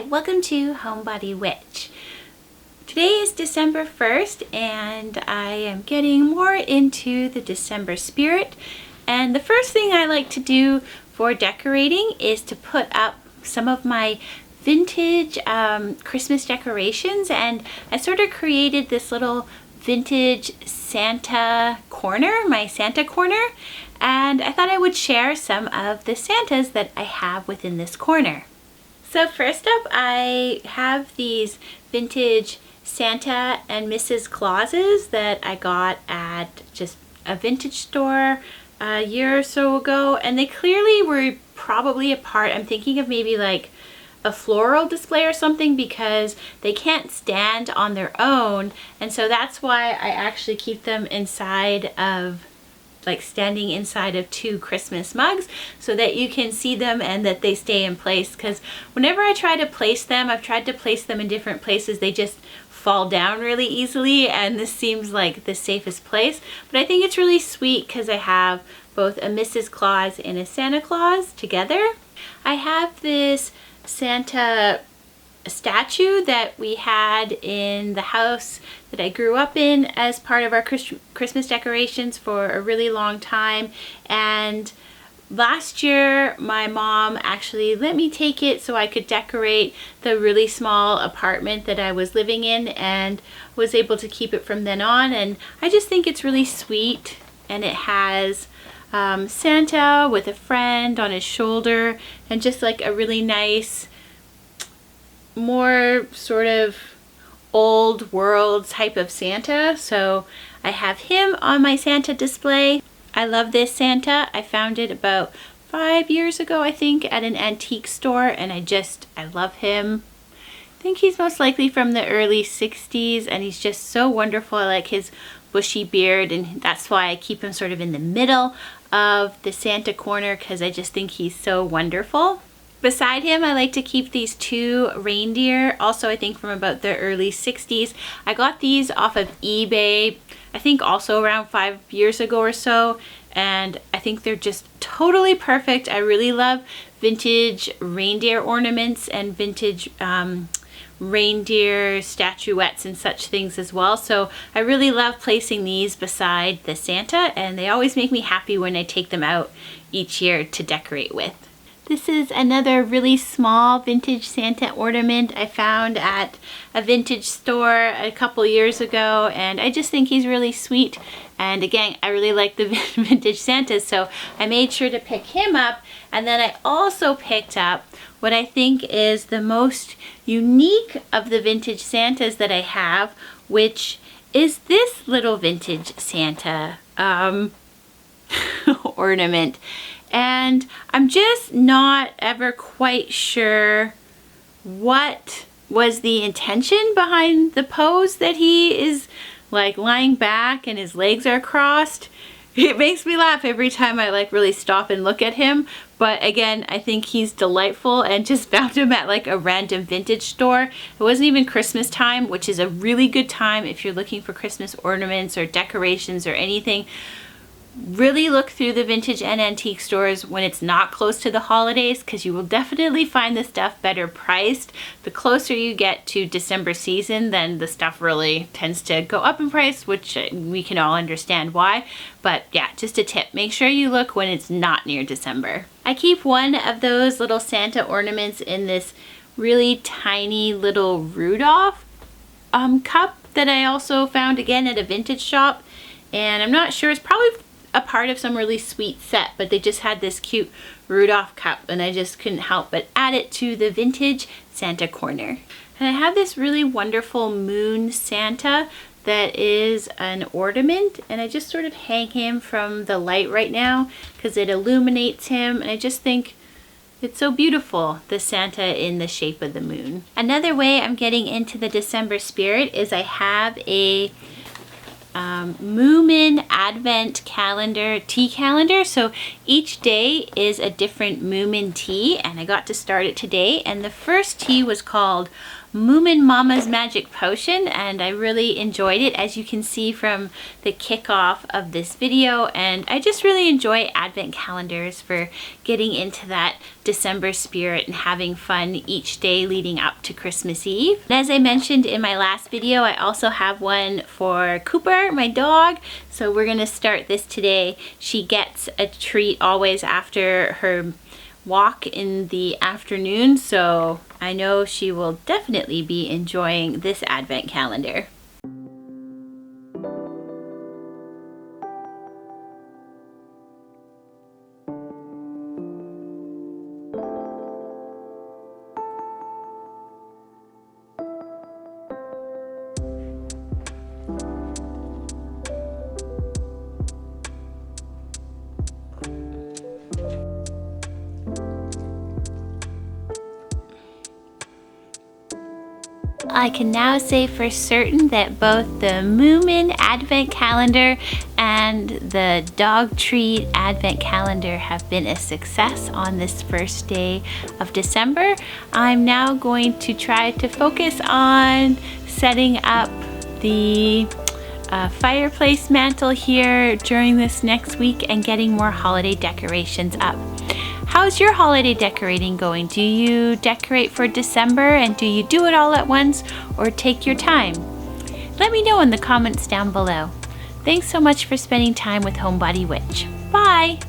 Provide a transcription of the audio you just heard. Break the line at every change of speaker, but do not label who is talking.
Welcome to Homebody Witch. Today is December 1st and I am getting more into the December spirit, and the first thing I like to do for decorating is to put up some of my vintage Christmas decorations, and I sort of created this little vintage Santa corner, my Santa corner, and I thought I would share some of the Santas that I have within this corner. So first up, I have these vintage Santa and Mrs. Clauses that I got at just a vintage store a year or so ago, and they clearly were probably a part, I'm thinking of maybe like a floral display or something, because they can't stand on their own, and so that's why I actually keep them inside of, like standing inside of 2 Christmas mugs so that you can see them and that they stay in place, because whenever I try to place them, I've tried to place them in different places, they just fall down really easily, and this seems like the safest place. But I think it's really sweet because I have both a Mrs. Claus and a Santa Claus together. I have this Santa statue that we had in the house that I grew up in as part of our Christmas decorations for a really long time, and last year my mom actually let me take it so I could decorate the really small apartment that I was living in, and was able to keep it from then on. And I just think it's really sweet, and it has Santa with a friend on his shoulder, and just like a really nice, more sort of old world type of Santa. So I have him on my Santa display. I love this Santa. I found it about 5 years ago, I think, at an antique store, and I love him. I think he's most likely from the early 60s, and he's just so wonderful. I like his bushy beard, and that's why I keep him sort of in the middle of the Santa corner, because I just think he's so wonderful. Beside him, I like to keep these 2 reindeer, also I think from about the early 60s. I got these off of eBay, I think also around 5 years ago or so, and I think they're just totally perfect. I really love vintage reindeer ornaments and vintage reindeer statuettes and such things as well. So I really love placing these beside the Santa, and they always make me happy when I take them out each year to decorate with. This is another really small vintage Santa ornament I found at a vintage store a couple years ago, and I just think he's really sweet. And again, I really like the vintage Santas, so I made sure to pick him up. And then I also picked up what I think is the most unique of the vintage Santas that I have, which is this little vintage Santa ornament. And I'm just not ever quite sure what was the intention behind the pose that he is like lying back and his legs are crossed. It makes me laugh every time I like really stop and look at him. But again, I think he's delightful, and just found him at like a random vintage store. It wasn't even Christmas time, which is a really good time if you're looking for Christmas ornaments or decorations or anything. Really look through the vintage and antique stores when it's not close to the holidays, because you will definitely find the stuff better priced. The closer you get to December season, then the stuff really tends to go up in price, which we can all understand why. But yeah, just a tip, make sure you look when it's not near December. I keep one of those little Santa ornaments in this really tiny little Rudolph cup that I also found again at a vintage shop. And I'm not sure, it's probably a part of some really sweet set, but they just had this cute Rudolph cup and I just couldn't help but add it to the vintage Santa corner. And I have this really wonderful moon Santa that is an ornament, and I just sort of hang him from the light right now because it illuminates him, and I just think it's so beautiful, the Santa in the shape of the moon. Another way I'm getting into the December spirit is I have a Moomin Advent calendar, tea calendar. So each day is a different Moomin tea, and I got to start it today. And the first tea was called Moomin Mama's Magic Potion, and I really enjoyed it, as you can see from the kickoff of this video. And I just really enjoy Advent calendars for getting into that December spirit and having fun each day leading up to Christmas Eve. And as I mentioned in my last video, I also have one for Cooper, my dog. So we're gonna start this today. She gets a treat always after her walk in the afternoon, so I know she will definitely be enjoying this Advent calendar. I can now say for certain that both the Moomin Advent Calendar and the Dog Treat Advent Calendar have been a success on this first day of December. I'm now going to try to focus on setting up the fireplace mantle here during this next week and getting more holiday decorations up. How's your holiday decorating going? Do you decorate for December, and do you do it all at once or take your time? Let me know in the comments down below. Thanks so much for spending time with Homebody Witch. Bye!